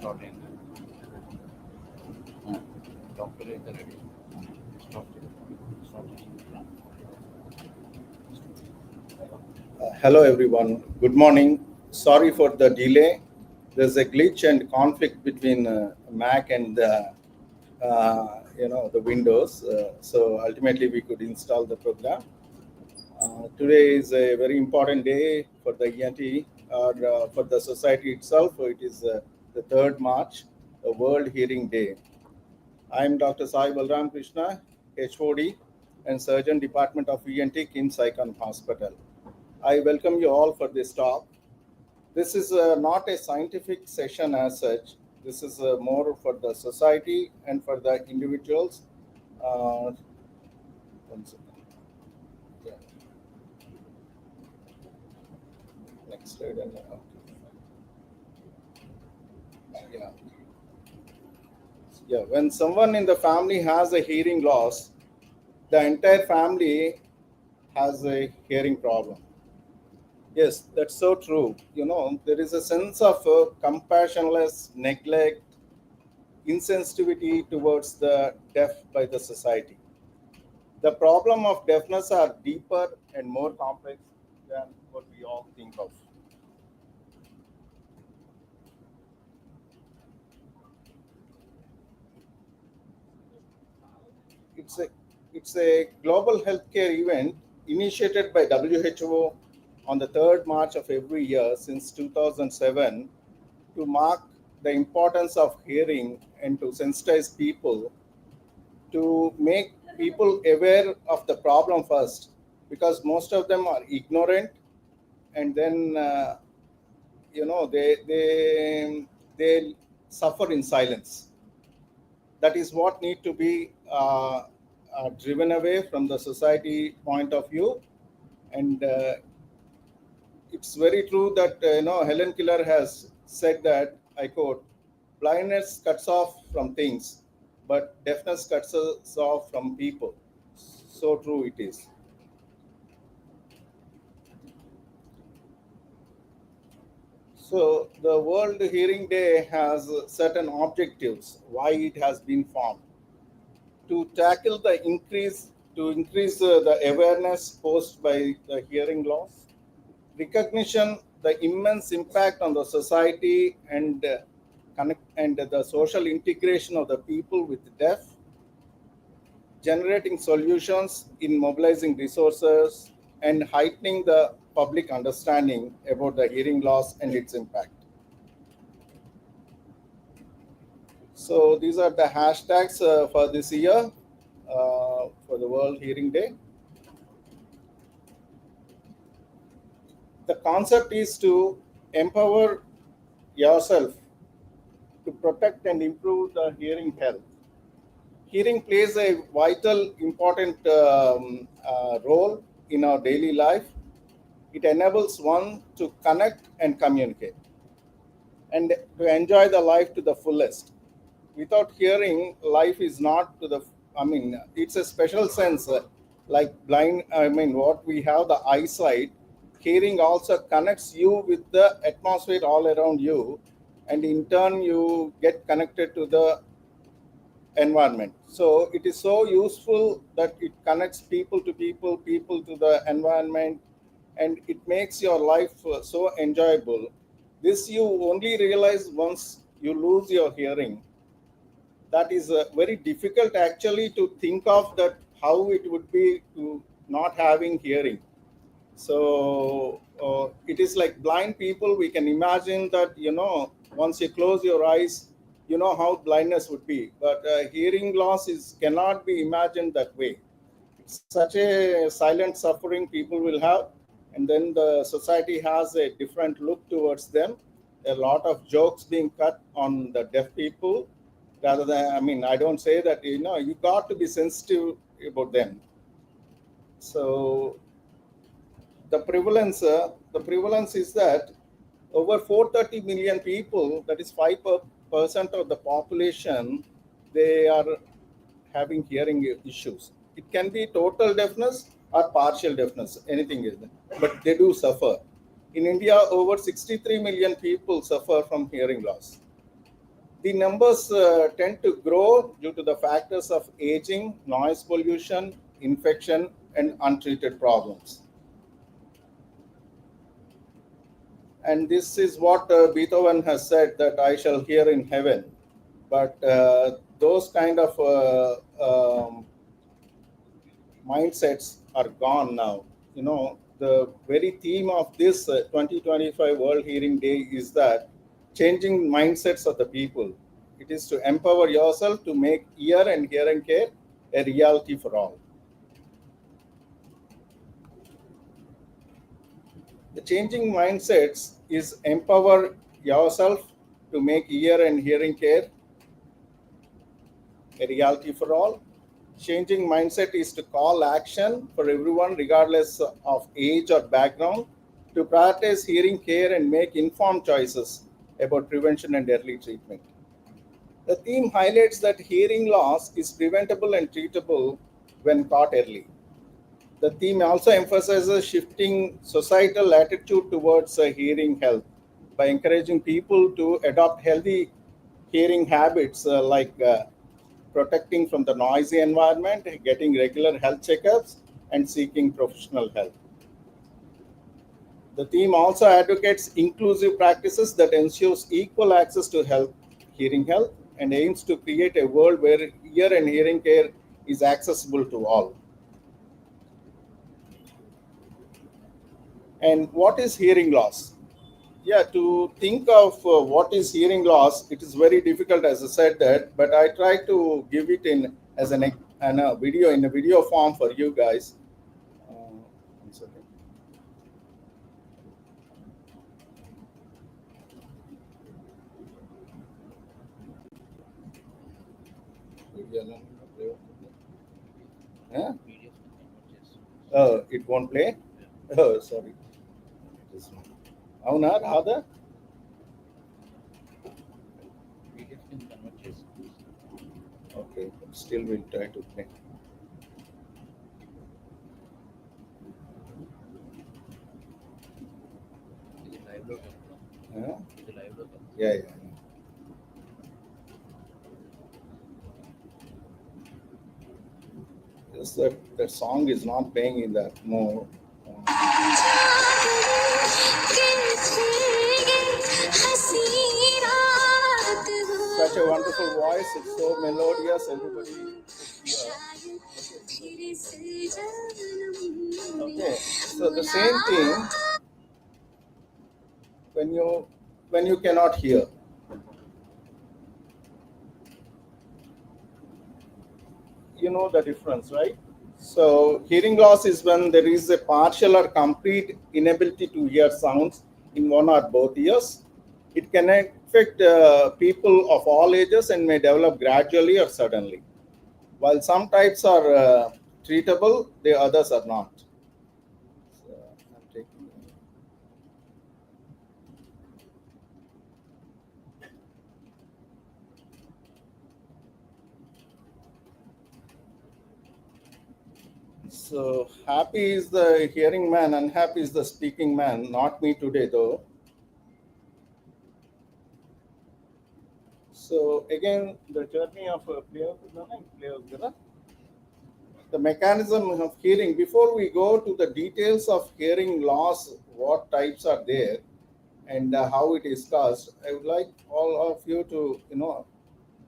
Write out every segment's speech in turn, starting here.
starting. Doctor is ready. Stop. Hello everyone, good morning. Sorry for the delay. There's a glitch and conflict between Mac and the Windows. So ultimately we could install the program. Today is a very important day for the ENT or for the society itself. It is the 3rd March, the World Hearing Day. I'm Dr. Sai Balarama Krishna, HOD and Surgeon Department of ENT, KIMS Icon Hospital. I welcome you all for this talk. This is not a scientific session as such. This is more for the society and for the individuals. One second. Yeah. Next slide. Yeah. When someone in the family has a hearing loss, the entire family has a hearing problem. Yes, that's so true. There is a sense of compassionless neglect, insensitivity towards the deaf by the society. The problem of deafness are deeper and more complex than what we all think of. It's a global healthcare event initiated by WHO on the 3rd March of every year since 2007 to mark the importance of hearing and to sensitize people, to make people aware of the problem first, because most of them are ignorant, and then they suffer in silence. That is what need to be driven away from the society point of view. And it's very true that Helen Keller has said that, I quote, blindness cuts off from things, but deafness cuts us off from people. So true it is. So the World Hearing Day has certain objectives, why it has been formed. To tackle the increase the awareness posed by the hearing loss, recognition the immense impact on the society and the social integration of the people with deaf, generating solutions in mobilizing resources and heightening the public understanding about the hearing loss and its impact. So these are the hashtags for this year for the World Hearing Day. The concept is to empower yourself to protect and improve the hearing health. Hearing plays a vital, important role in our daily life. It enables one to connect and communicate and to enjoy the life to the fullest. Without hearing, life is not to the, it's a special sense, like blind, what we have, the eyesight. Hearing also connects you with the atmosphere all around you, and in turn you get connected to the environment. So it is so useful that it connects people to people, people to the environment, and it makes your life so enjoyable. This you only realize once you lose your hearing. That is very difficult actually to think of that how it would be to not having hearing. So it is like blind people. We can imagine that, once you close your eyes, you know how blindness would be. But hearing loss cannot be imagined that way. It's such a silent suffering people will have. And then the society has a different look towards them. A lot of jokes being cut on the deaf people. Rather than, I don't say that, you got to be sensitive about them. So the prevalence is that over 430 million people, that is 5% of the population, they are having hearing issues. It can be total deafness or partial deafness, anything is there, but they do suffer. In India, over 63 million people suffer from hearing loss. The numbers tend to grow due to the factors of aging, noise pollution, infection, and untreated problems. And this is what Beethoven has said, that I shall hear in heaven. But those kind of mindsets are gone now. The very theme of this 2025 World Hearing Day is that changing mindsets of the people. It is to empower yourself to make ear and hearing care a reality for all. The changing mindsets is empower yourself to make ear and hearing care a reality for all. Changing mindset is to call action for everyone, regardless of age or background, to prioritize hearing care and make informed choices about prevention and early treatment. The theme highlights that hearing loss is preventable and treatable when caught early. The theme also emphasizes shifting societal attitude towards hearing health by encouraging people to adopt healthy hearing habits like protecting from the noisy environment, getting regular health checkups, and seeking professional help. The theme also advocates inclusive practices that ensures equal access to hearing health, and aims to create a world where ear and hearing care is accessible to all. And what is hearing loss? Yeah, to think of what is hearing loss, it is very difficult, as I said that, but I try to give it in as a video, in a video form for you guys. One second. Huh? Oh, it won't play? Oh, sorry. Avuna, Radha? Okay, still we'll try to play. Huh? Yeah, yeah. Just that song is not playing in that mode. Such a wonderful voice, it's so melodious, everybody should hear. Okay, so the same thing when you cannot hear. You know the difference, right? So hearing loss is when there is a partial or complete inability to hear sounds in one or both ears. It can affect people of all ages and may develop gradually or suddenly. While some types are treatable, the others are not. So, I'm taking. So happy is the hearing man, unhappy is the speaking man. Not me today, though. So again, the journey of the mechanism of hearing. Before we go to the details of hearing loss, what types are there, and how it is caused, I would like all of you to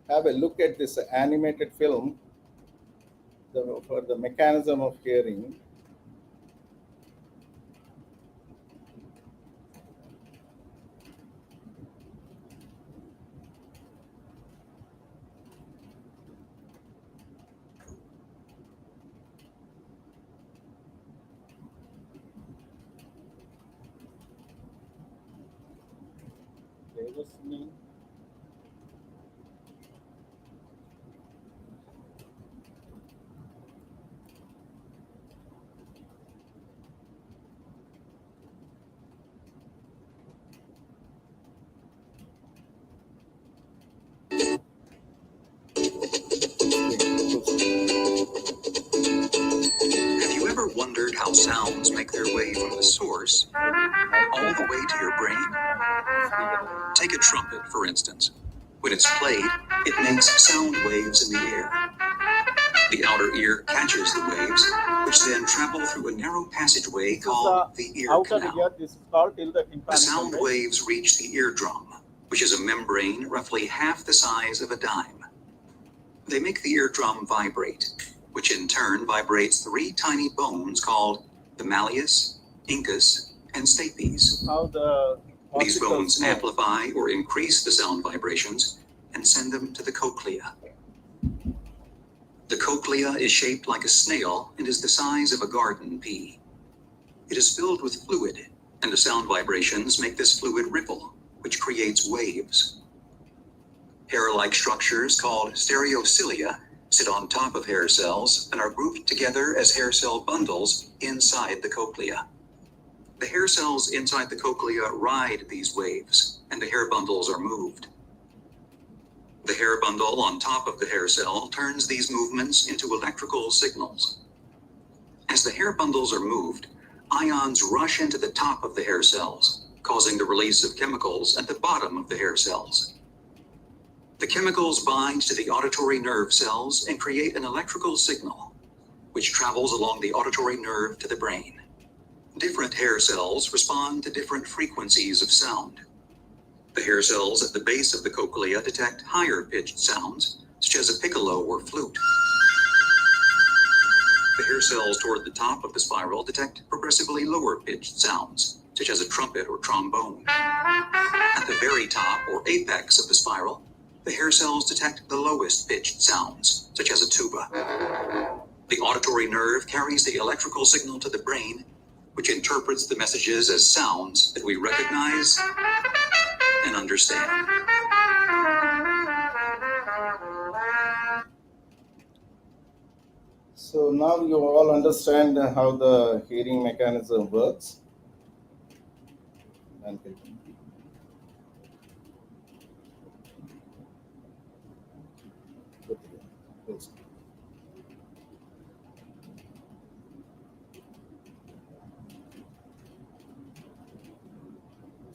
have a look at this animated film for the mechanism of hearing. Play with me. Have you ever wondered how sounds make their way from the source all the way to your brain? Take a trumpet, for instance. When it's played, it makes sound waves in the air. The outer ear catches the waves, which then travel through a narrow passageway called the ear outer canal. ear. This is called till the The tympanic sound membrane. waves reach the eardrum, which is a membrane roughly half the size of a dime. They make the eardrum vibrate, which in turn vibrates three tiny bones called the malleus, incus, and stapes. How the These bones ossicles move. amplify or increase the sound vibrations and send them to the cochlea. The cochlea is shaped like a snail and is the size of a garden pea. It is filled with fluid, and the sound vibrations make this fluid ripple, which creates waves. Hair-like structures called stereocilia sit on top of hair cells and are grouped together as hair cell bundles inside the cochlea. The hair cells inside the cochlea ride these waves, and the hair bundles are moved. The hair bundle on top of the hair cell turns these movements into electrical signals. As the hair bundles are moved, ions rush into the top of the hair cells, causing the release of chemicals at the bottom of the hair cells. The chemicals bind to the auditory nerve cells and create an electrical signal, which travels along the auditory nerve to the brain. Different hair cells respond to different frequencies of sound. The hair cells at the base of the cochlea detect higher pitched sounds, such as a piccolo or flute. The hair cells toward the top of the spiral detect progressively lower pitched sounds, such as a trumpet or trombone. At the very top or apex of the spiral, the hair cells detect the lowest pitched sounds, such as a tuba. The auditory nerve carries the electrical signal to the brain, which interprets the messages as sounds that we recognize and understand. So now you all understand how the hearing mechanism works. And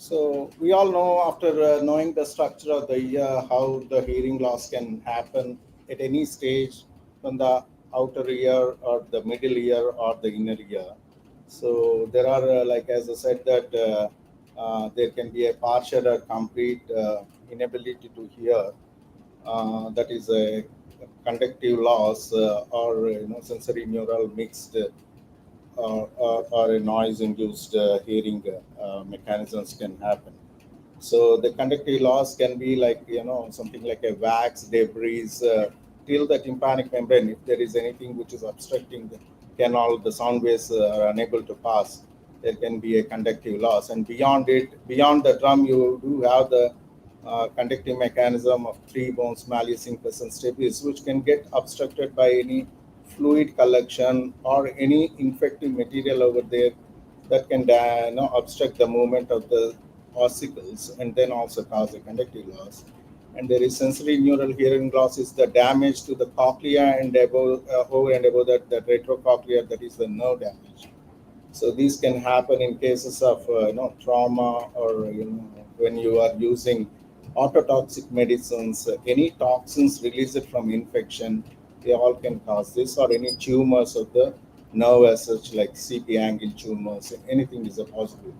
so we all know, after knowing the structure of the ear, how the hearing loss can happen at any stage from the outer ear or the middle ear or the inner ear. So there are, like as I said, that there can be a partial or complete inability to hear. That is a conductive loss or sensory neural mixed or a noise-induced hearing mechanisms can happen. So the conductive loss can be like something like a wax debris till the tympanic membrane. If there is anything which is obstructing the canal, the sound waves are unable to pass. There can be a conductive loss, and beyond it, beyond the drum, you do have the conductive mechanism of three bones, malleus, incus, and stapes, which can get obstructed by any fluid collection or any infective material over there that can obstruct the movement of the ossicles and then also cause a conductive loss. And there is sensory neural hearing loss, is the damage to the cochlea, and above, over and above that, the retrocochlea, that is the nerve damage. So these can happen in cases of trauma, or when you are using autotoxic medicines, any toxins released from infection, they all can cause this, or any tumors of the nerve as such, like CP angle tumors, anything is a possibility.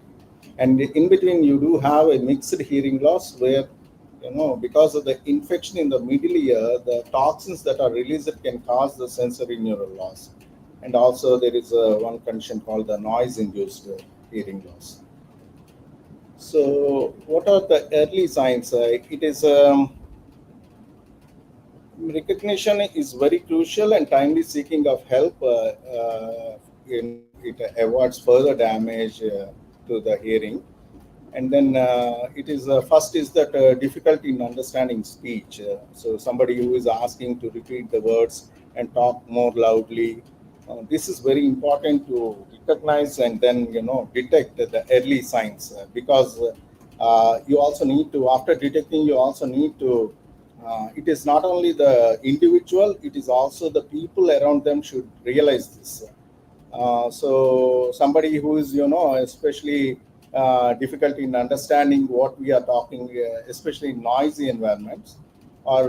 And in between, you do have a mixed hearing loss where, because of the infection in the middle ear, the toxins that are released can cause the sensory neural loss. And also there is one condition called the noise-induced hearing loss. So what are the early signs? It is recognition is very crucial, and timely seeking of help it avoids further damage to the hearing. And then it is first is that difficulty in understanding speech. So somebody who is asking to repeat the words and talk more loudly. This is very important to recognize and then detect the early signs, because you also need to, after detecting, you also need to. It is not only the individual; it is also the people around them should realize this. So somebody who is especially difficulty in understanding what we are talking, especially in noisy environments, or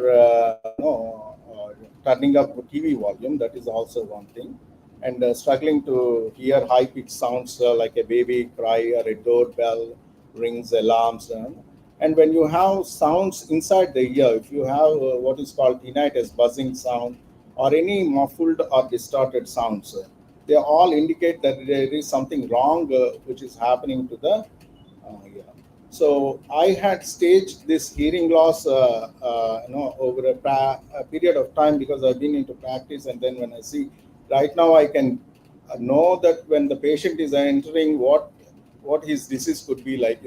turning up TV volume. That is also one thing, and struggling to hear high-pitched sounds like a baby cry or a doorbell rings, alarms. And when you have sounds inside the ear, if you have what is called tinnitus, buzzing sound, or any muffled or distorted sounds, they all indicate that there is something wrong which is happening to the ear. So I had staged this hearing loss, over a period of time, because I've been into practice, and then when I see right now, I can know that when the patient is entering, what his disease could be like,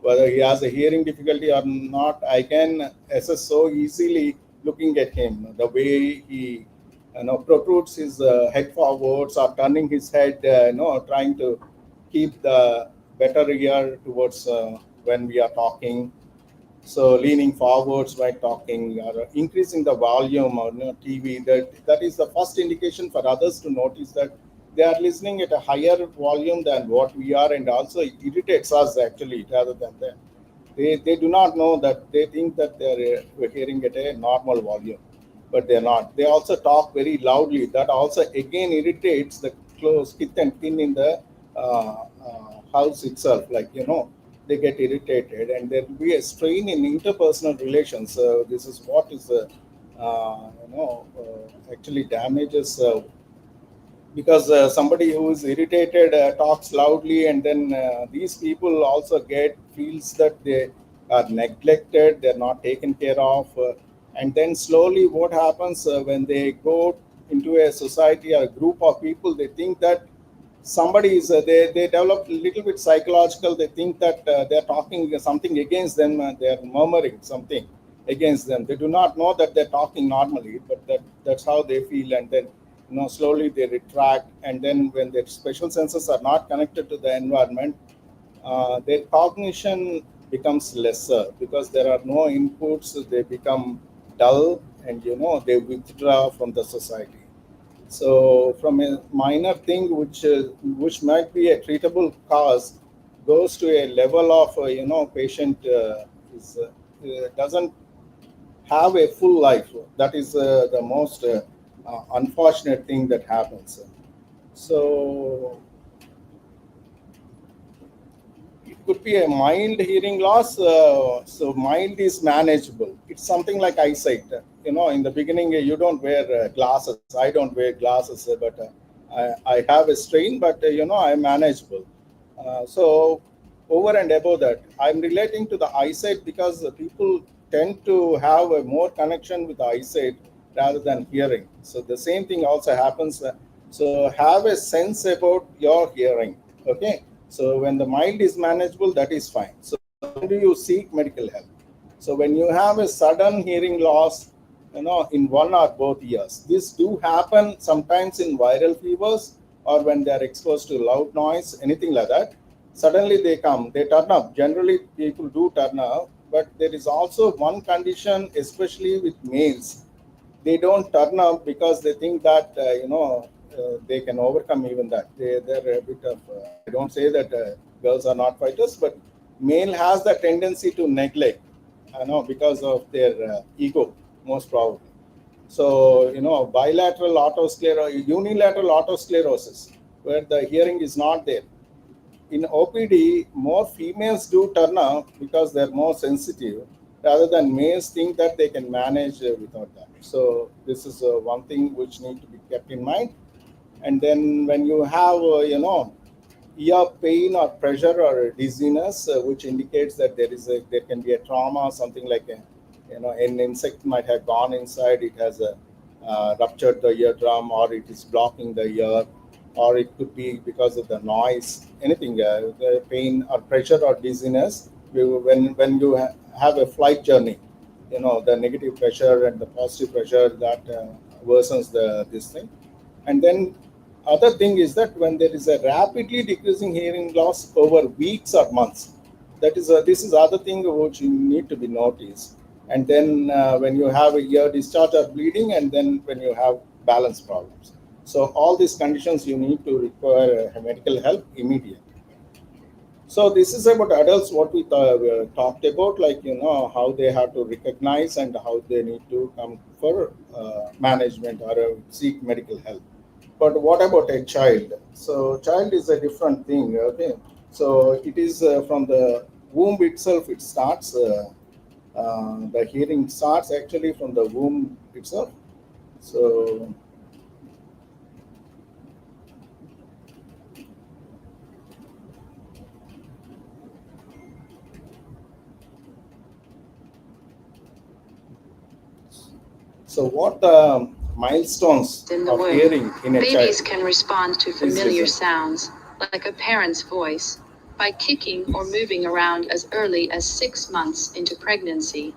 whether he has a hearing difficulty or not. I can assess so easily looking at him, the way he protrudes his head forwards, or turning his head, trying to keep the better ear towards when we are talking. So leaning forwards while talking, or increasing the volume on TV. That is the first indication for others to notice that they are listening at a higher volume than what we are, and also it irritates us actually rather than them. They do not know that. They think that they're hearing at a normal volume, but they're not. They also talk very loudly. That also again irritates the close kith and kin in the house itself. Like, they get irritated, and there will be a strain in interpersonal relations. This is what is, actually damages, because somebody who is irritated talks loudly, and then these people also feels that they are neglected, they're not taken care of, and then slowly what happens when they go into a society or a group of people, they think that somebody is they develop a little bit psychological. They think that they're talking something against them, they're murmuring something against them. They do not know that they're talking normally, but that's how they feel. And then slowly they retract, and then when their special senses are not connected to the environment, their cognition becomes lesser, because there are no inputs. They become dull, and they withdraw from the society. So from a minor thing which might be a treatable cause, goes to a level of patient is doesn't have a full life. That is the most unfortunate thing that happens. So it could be a mild hearing loss. So mild is manageable. It's something like eyesight. In the beginning, you don't wear glasses. I don't wear glasses, but I have a strain, but I'm manageable. So over and above that, I'm relating to the eyesight, because people tend to have a more connection with the eyesight rather than hearing. So the same thing also happens. So have a sense about your hearing. Okay. So when the mild is manageable, that is fine. So when do you seek medical help? So when you have a sudden hearing loss, in one or both ears, this do happen sometimes in viral fevers, or when they are exposed to loud noise, anything like that. Suddenly they turn up. Generally, people do turn up, but there is also one condition, especially with males. They don't turn up because they think that they can overcome even that. They're a bit of I don't say that girls are not fighters, but male has the tendency to neglect, because of their ego, most probably. So bilateral autosclerosis, unilateral autosclerosis, where the hearing is not there. In OPD, more females do turn up because they're more sensitive, rather than males think that they can manage without that. So this is one thing which need to be kept in mind. And then when you have, ear pain or pressure or dizziness, which indicates that there can be a trauma, something like an insect might have gone inside, it has ruptured the eardrum, or it is blocking the ear, or it could be because of the noise, anything, the pain or pressure or dizziness. When you have a flight journey, the negative pressure and the positive pressure, that worsens this thing. And then other thing is that when there is a rapidly decreasing hearing loss over weeks or months, this is other thing which you need to be noticed. And then when you have a ear discharge or bleeding, and then when you have balance problems. So all these conditions, you need to require medical help immediately. So this is about adults, what we talked about, like, how they have to recognize and how they need to come for management or seek medical help. But what about a child? So child is a different thing. Okay, so it is from the womb itself. It starts. The hearing starts actually from the womb itself. So what the milestones In the of womb, hearing in a babies child? can respond to Please familiar listen. sounds, like a parent's voice, by kicking or moving around as early as 6 months into pregnancy.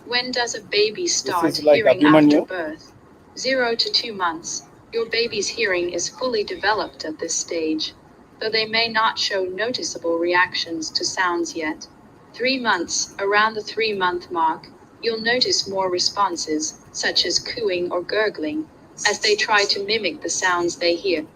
When does a baby start This is like hearing after Abhimanyu. birth? 0 to 2 months. Your baby's hearing is fully developed at this stage, though they may not show noticeable reactions to sounds yet. 3 months, around the 3-month mark, you'll notice more responses, such as cooing or gurgling, as they try to mimic the sounds they hear.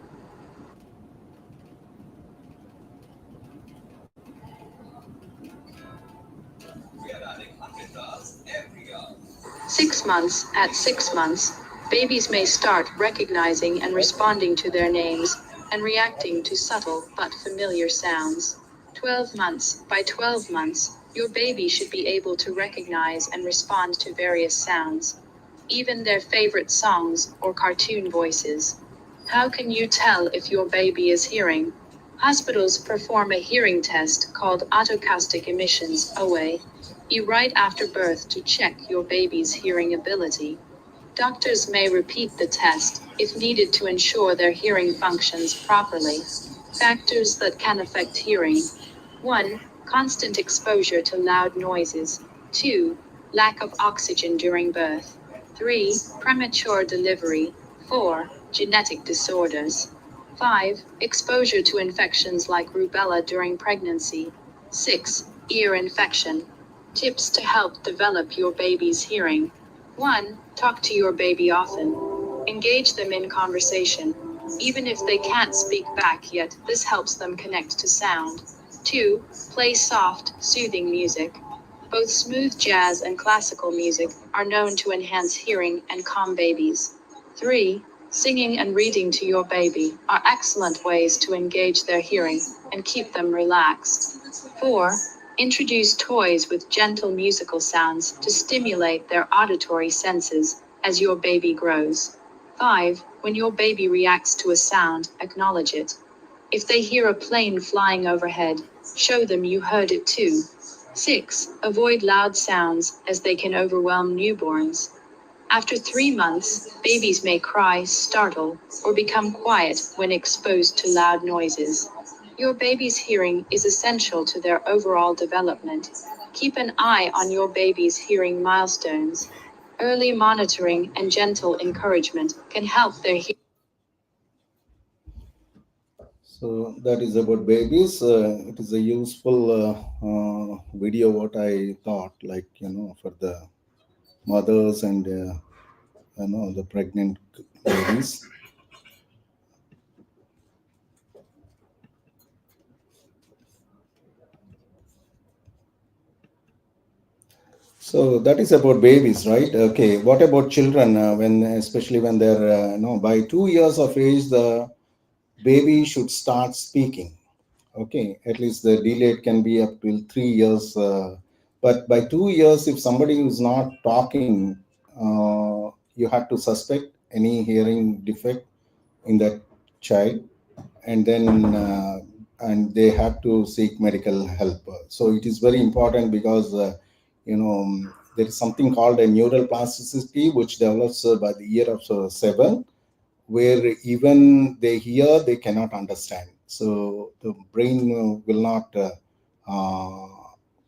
Six months, at 6 months, babies may start recognizing and responding to their names, and reacting to subtle but familiar sounds. 12 months, by 12 months, your baby should be able to recognize and respond to various sounds, even their favorite songs or cartoon voices. How can you tell if your baby is hearing? Hospitals perform a hearing test called autocaustic emissions (OA) right after birth to check your baby's hearing ability. Doctors may repeat the test if needed to ensure their hearing functions properly. Factors that can affect hearing: 1. Constant exposure to loud noises. 2. Lack of oxygen during birth. 3. Premature delivery. 4. Genetic disorders. 5. Exposure to infections like rubella during pregnancy. 6. Ear infection. Tips to help develop your baby's hearing. 1. Talk to your baby often. Engage them in conversation. Even if they can't speak back yet, this helps them connect to sound. 2. Play soft, soothing music. Both smooth jazz and classical music are known to enhance hearing and calm babies. 3. Singing and reading to your baby are excellent ways to engage their hearing and keep them relaxed. 4. Introduce toys with gentle musical sounds to stimulate their auditory senses as your baby grows. 5. When your baby reacts to a sound, acknowledge it. If they hear a plane flying overhead, show them you heard it too. 6. Avoid loud sounds, as they can overwhelm newborns. After 3 months, babies may cry, startle, or become quiet when exposed to loud noises. Your baby's hearing is essential to their overall development. Keep an eye on your baby's hearing milestones. Early monitoring and gentle encouragement can help their hearing. So that is about babies. It is a useful video. What I thought, like, for the mothers and the pregnant babies. So that is about babies, right? Okay. What about children? When, especially when they're by 2 years of age, the baby should start speaking. Okay, at least the delay can be up till 3 years. But by 2 years, if somebody is not talking, you have to suspect any hearing defect in that child, and then they have to seek medical help. So it is very important because there is something called a neural plasticity which develops by the year of 7, where even they hear, they cannot understand. So the brain will not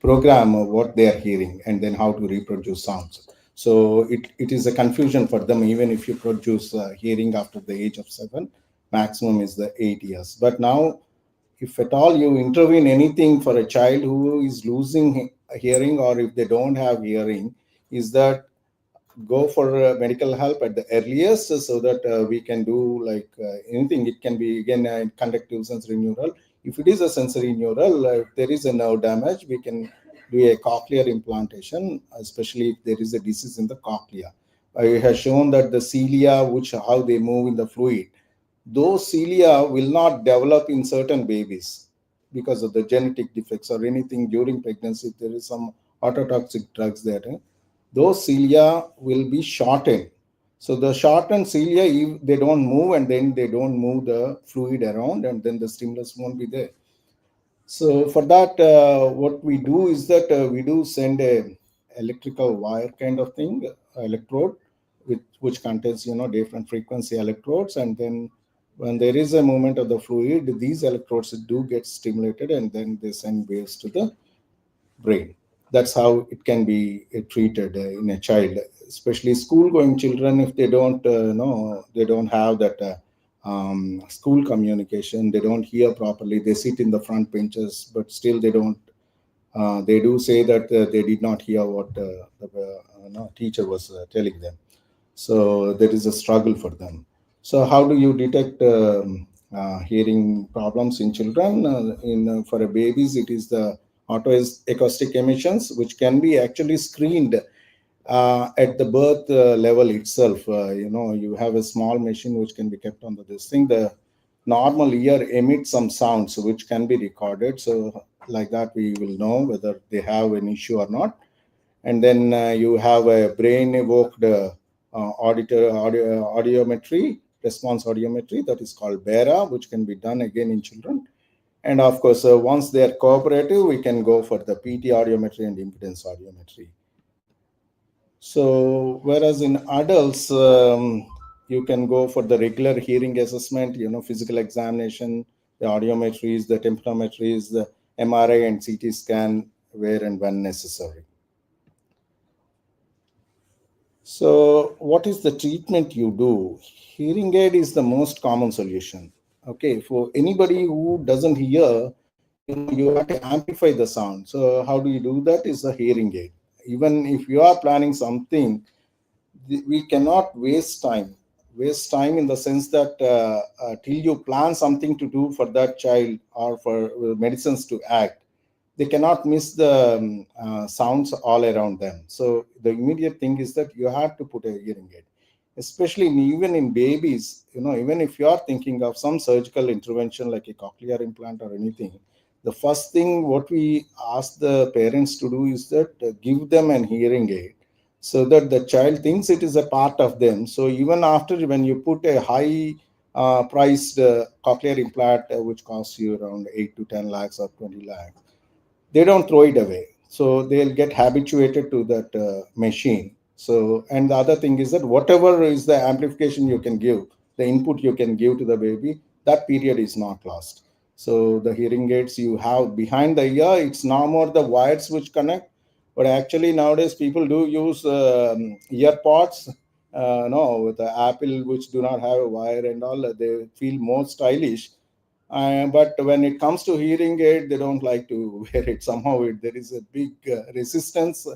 program what they are hearing and then how to reproduce sounds. So it is a confusion for them, even if you produce hearing after the age of 7, maximum is the 8 years. But now, if at all you intervene anything for a child who is losing hearing, or if they don't have hearing, is that go for medical help at the earliest, so that we can do like anything. It can be again conductive sensory neural. If it is a sensory neural, if there is a nerve damage, we can do a cochlear implantation, especially if there is a disease in the cochlea. It has shown that the cilia, which how they move in the fluid, those cilia will not develop in certain babies because of the genetic defects or anything during pregnancy. If there is some ototoxic drugs there, those cilia will be shortened. So the shortened cilia, if they don't move and then they don't move the fluid around, and then the stimulus won't be there. So for that, what we do is that we do send a electrical wire kind of thing, electrode, which contains different frequency electrodes, and then when there is a movement of the fluid, these electrodes do get stimulated, and then they send waves to the brain. That's how it can be treated in a child, especially school-going children. If they don't know, they don't have that school communication, they don't hear properly. They sit in the front benches, but still they don't. They do say that they did not hear what the teacher was telling them. So there is a struggle for them. So how do you detect hearing problems in children? For a babies, it is the autoacoustic emissions, which can be actually screened at the birth level itself. You have a small machine which can be kept on this thing. The normal ear emits some sounds which can be recorded. So like that, we will know whether they have an issue or not. And then you have a brain evoked audiometry, response audiometry, that is called BERA, which can be done again in children. And of course, once they are cooperative, we can go for the PT audiometry and impedance audiometry. So whereas in adults, you can go for the regular hearing assessment, physical examination, the audiometries, the temporometries, the MRI and CT scan, where and when necessary. So what is the treatment you do? Hearing aid is the most common solution. Okay, for anybody who doesn't hear, you have to amplify the sound. So how do you do that? Is a hearing aid. Even if you are planning something, we cannot waste time. Waste time in the sense that till you plan something to do for that child or for medicines to act, they cannot miss the sounds all around them. So the immediate thing is that you have to put a hearing aid, especially even in babies. Even if you are thinking of some surgical intervention like a cochlear implant or anything, the first thing what we ask the parents to do is that give them an hearing aid so that the child thinks it is a part of them. So even after, when you put a high priced cochlear implant, which costs you around 8 to 10 lakhs or 20 lakhs, they don't throw it away. So they'll get habituated to that machine. So, and the other thing is that whatever is the amplification you can give, the input you can give to the baby, that period is not lost. So the hearing aids you have behind the ear, it's no more the wires which connect, but actually nowadays people do use ear pods, with the Apple, which do not have a wire and all. They feel more stylish. But when it comes to hearing aid, they don't like to wear it. Somehow there is a big resistance.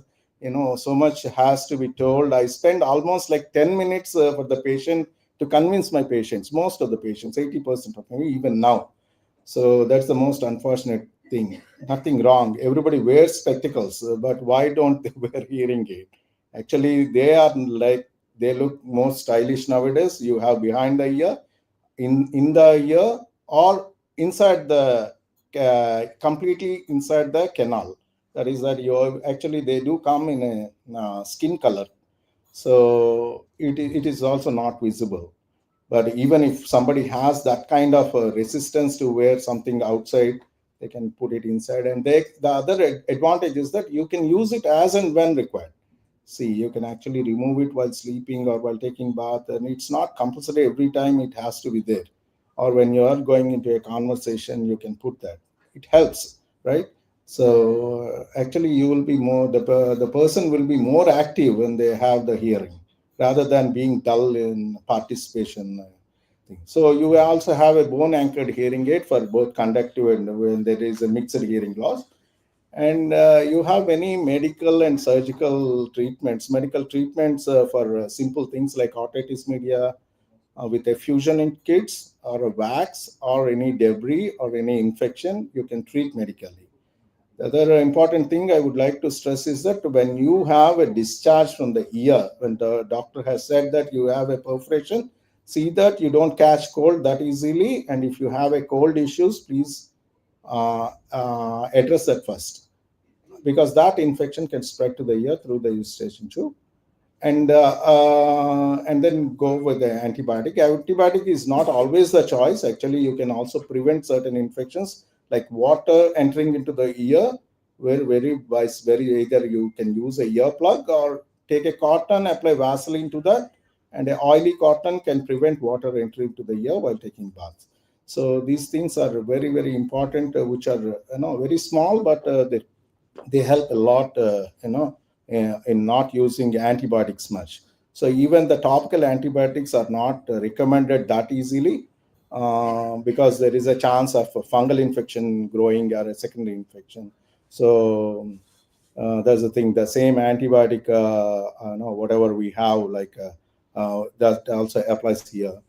So much has to be told. I spend almost like 10 minutes for the patient to convince my patients, most of the patients, 80% of them, even now. So that's the most unfortunate thing. Nothing wrong. Everybody wears spectacles, but why don't they wear hearing aid? Actually, they look more stylish nowadays. You have behind the ear, in the ear, or inside the completely inside the canal. That is that you actually, they do come in a skin color, so it is also not visible. But even if somebody has that kind of resistance to wear something outside, they can put it inside. And the other advantage is that you can use it as and when required. See, you can actually remove it while sleeping or while taking bath, and it's not compulsory every time it has to be there. Or when you are going into a conversation, you can put that. It helps, right? So actually, you will be more, the person will be more active when they have the hearing, rather than being dull in participation. So you also have a bone anchored hearing aid for both conductive and when there is a mixed hearing loss. And you have many medical and surgical treatments, for simple things like otitis media, with effusion in kids or a wax or any debris or any infection, you can treat medically. The other important thing I would like to stress is that when you have a discharge from the ear, when the doctor has said that you have a perforation, see that you don't catch cold that easily. And if you have a cold issues, please address that first, because that infection can spread to the ear through the eustachian tube. And then go with the antibiotic. Antibiotic is not always the choice. Actually, you can also prevent certain infections like water entering into the ear, where very either you can use a ear plug or take a cotton, apply Vaseline to that, and an oily cotton can prevent water entry into the ear while taking baths. So these things are very, very important, which are very small, but they help a lot, in not using antibiotics much. So even the topical antibiotics are not recommended that easily, because there is a chance of a fungal infection growing or a secondary infection. So that's the thing. The same antibiotic, whatever we have, like that also applies here.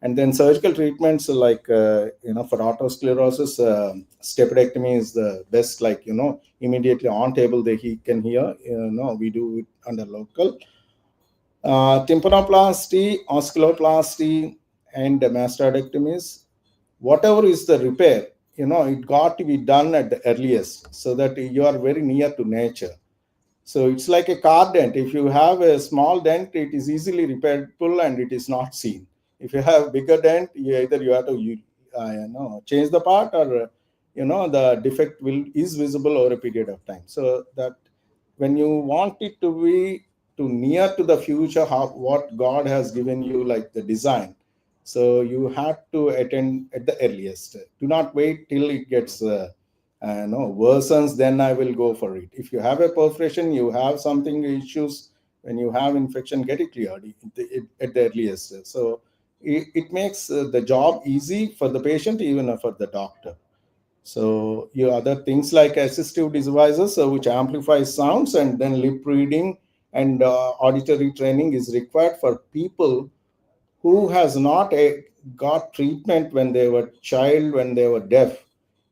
And then surgical treatments like for atherosclerosis, stapedectomy is the best. Like immediately on table he can hear. We do it under local. Tympanoplasty, osculoplasty, and mastectomies, whatever is the repair, it got to be done at the earliest, so that you are very near to nature. So it's like a car dent. If you have a small dent, it is easily repairable and it is not seen. If you have bigger dent, either you have to change the part, or the defect is visible over a period of time. So that when you want it to be to near to the future, what God has given you, like the design, so you have to attend at the earliest. Do not wait till it gets worsens, then I will go for it. If you have a perforation, you have something issues, when you have infection, get it cleared at the earliest. So it makes the job easy for the patient, even for the doctor. So you other things like assistive devices, which amplify sounds, and then lip reading and auditory training is required for people who has not got treatment when they were child, when they were deaf.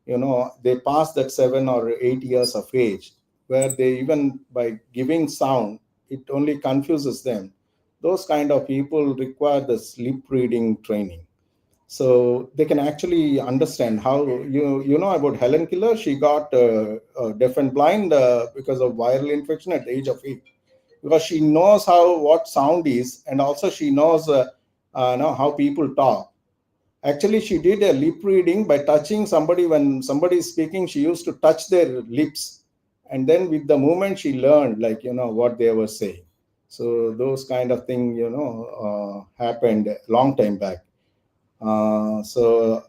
They passed that 7 or 8 years of age, where they, even by giving sound, it only confuses them. Those kind of people require the lip reading training, so they can actually understand how. You know about Helen Keller. She got deaf and blind because of viral infection at the age of 8, because she knows what sound is, and also she knows how people talk. Actually, she did a lip reading by touching somebody. When somebody is speaking, she used to touch their lips, and then with the movement she learned, like what they were saying. So those kind of thing happened a long time back. So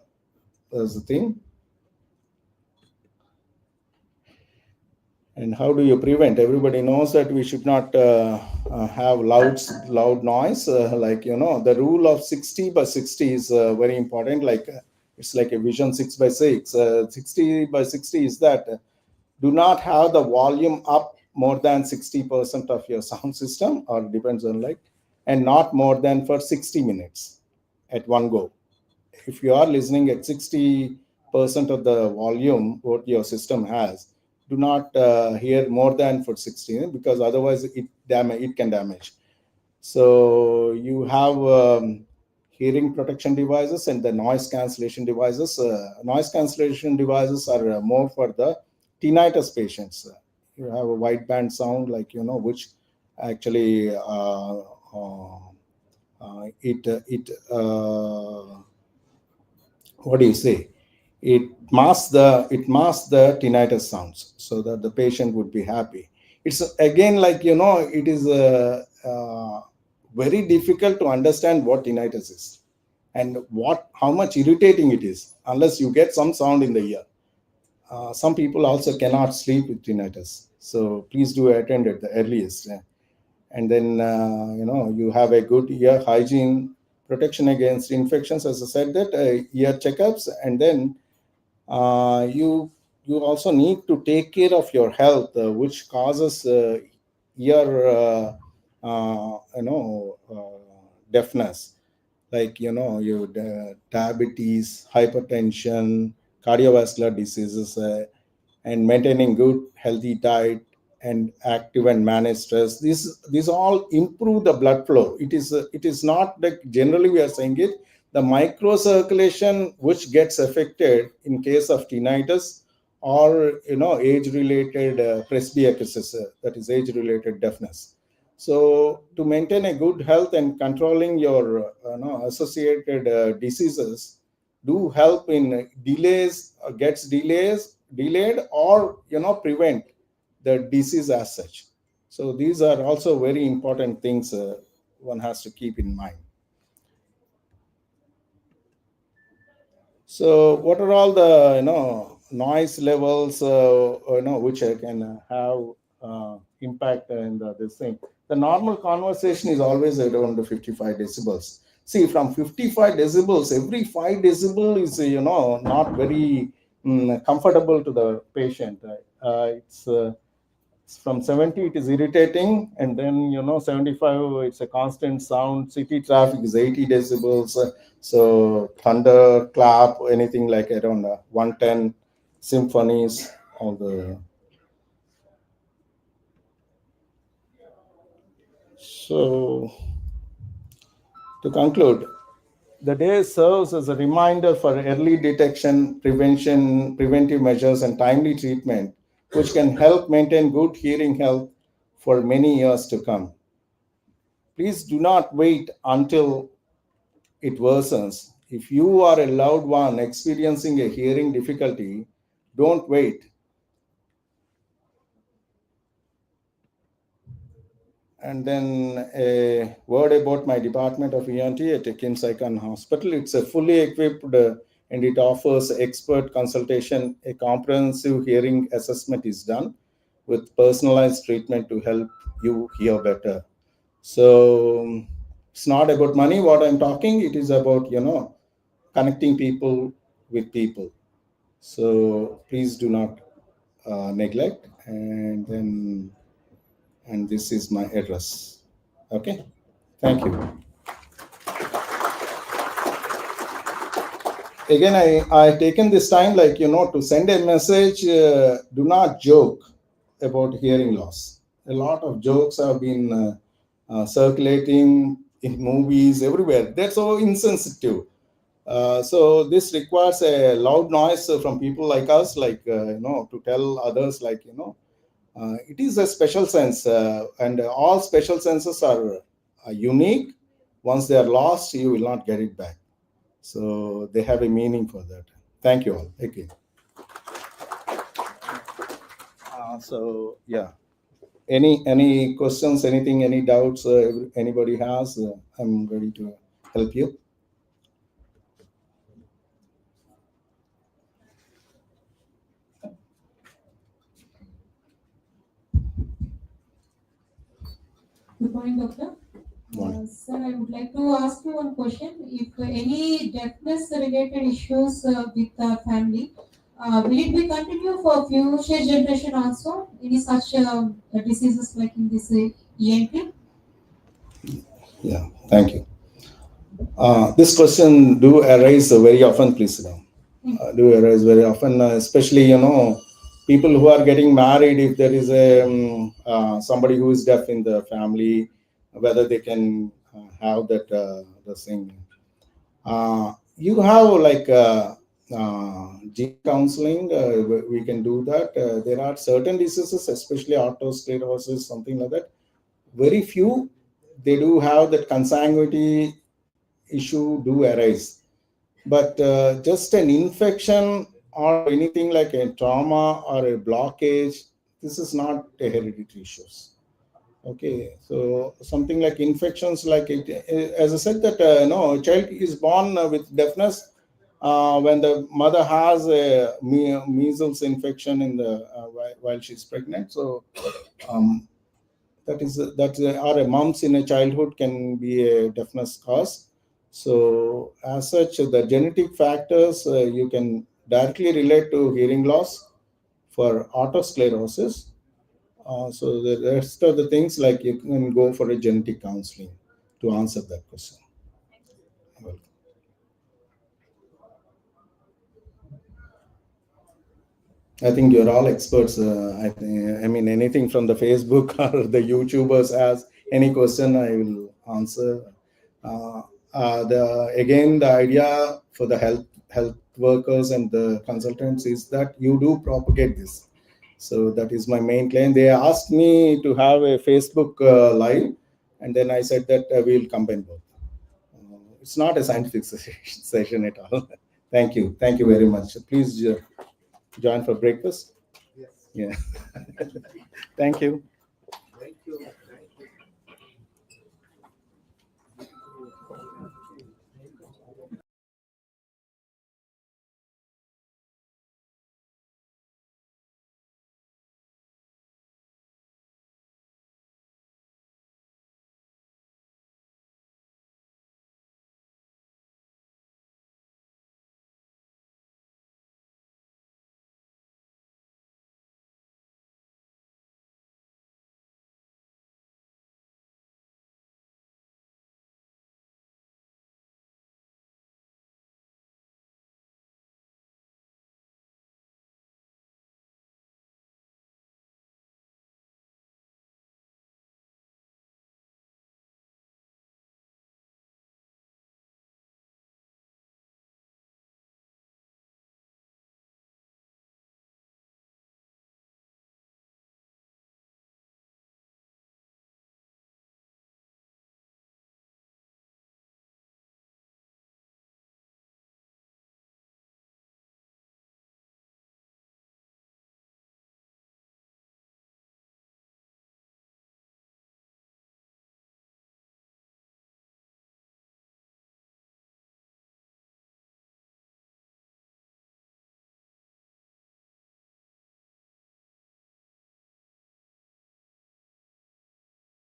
that's the thing. And how do you prevent? Everybody knows that we should not have loud noise. The rule of 60 by 60 is very important. It's like a vision 6 by 6. 60 by 60 is that do not have the volume up more than 60% of your sound system, or depends on and not more than for 60 minutes at one go. If you are listening at 60% of the volume what your system has, do not hear more than for 60, because otherwise it can damage. So you have hearing protection devices and the noise cancellation devices. Noise cancellation devices are more for the tinnitus patients. You have a wideband sound, which actually what do you say? It masks the tinnitus sounds, so that the patient would be happy. It's again it is very difficult to understand what tinnitus is and how much irritating it is unless you get some sound in the ear. Some people also cannot sleep with tinnitus, so please do attend at the earliest. And then you have a good ear hygiene, protection against infections, as I said, that ear checkups. And then you also need to take care of your health, which causes ear deafness. like your diabetes, hypertension, cardiovascular diseases, and maintaining good healthy diet and active and manage stress. These all improve the blood flow. It is not like generally we are saying it, the microcirculation which gets affected in case of tinnitus or age related presbyacusis, that is age related deafness. So to maintain a good health and controlling your associated diseases do help in delays, gets delayed, or prevent the disease as such. So these are also very important things one has to keep in mind. So what are all the noise levels which I can have impact in this thing? The normal conversation is always around 55 decibels. See, from 55 decibels, every 5 decibel is not very comfortable to the patient. It's from 70 it is irritating, and then 75 it's a constant sound. City traffic is 80 decibels. So thunder clap, anything like around 110 symphonies, all the. So to conclude, the day serves as a reminder for early detection, prevention, preventive measures, and timely treatment, which can help maintain good hearing health for many years to come. Please do not wait until it worsens. If you are a loved one experiencing a hearing difficulty, don't wait. And then a word about my department of ENT at Kinsaikan Hospital. It's a fully equipped and it offers expert consultation. A comprehensive hearing assessment is done with personalized treatment to help you hear better. So it's not about money what I'm talking. It is about connecting people with people. So please do not neglect. And this is my address. Okay, thank you. Again, I taken this time to send a message. Do not joke about hearing loss. A lot of jokes have been circulating in movies everywhere. They're so insensitive. So this requires a loud noise from people like us, to tell others, it is a special sense, and all special senses are unique. Once they are lost, you will not get it back. So they have a meaning for that. Thank you all. Okay. So yeah, any questions, anything, any doubts anybody has, I'm ready to help you. Good morning, doctor. Sir, I would like to ask you one question. If any deafness related issues with the family, will it be continue for future generation also? Any such diseases like in this ENT? Yeah, thank you. This question do arise very often, please. Do arise very often, especially people who are getting married. If there is a somebody who is deaf in the family, whether they can have that the thing. You have gene counseling. We can do that. There are certain diseases, especially autosclerosis, something like that. Very few they do have that consanguinity issue do arise, but just an infection or anything like a trauma or a blockage, this is not a hereditary issues. Okay, so something like infections, like it, as I said, that a child is born with deafness when the mother has a measles infection in the while she's pregnant. So or a mumps in a childhood can be a deafness cause. So as such, the genetic factors you can directly relate to hearing loss for autosclerosis. So the rest of the things, like you can go for a genetic counseling to answer that question. I think you're all experts. I mean, anything from the Facebook or the YouTubers as any question, I will answer. The idea for the health workers and the consultants is that you do propagate this. So that is my main claim. They asked me to have a Facebook live, and then I said that we'll combine both. It's not a scientific session at all. Thank you very much. Please join for breakfast. Yes. Yeah. Thank you.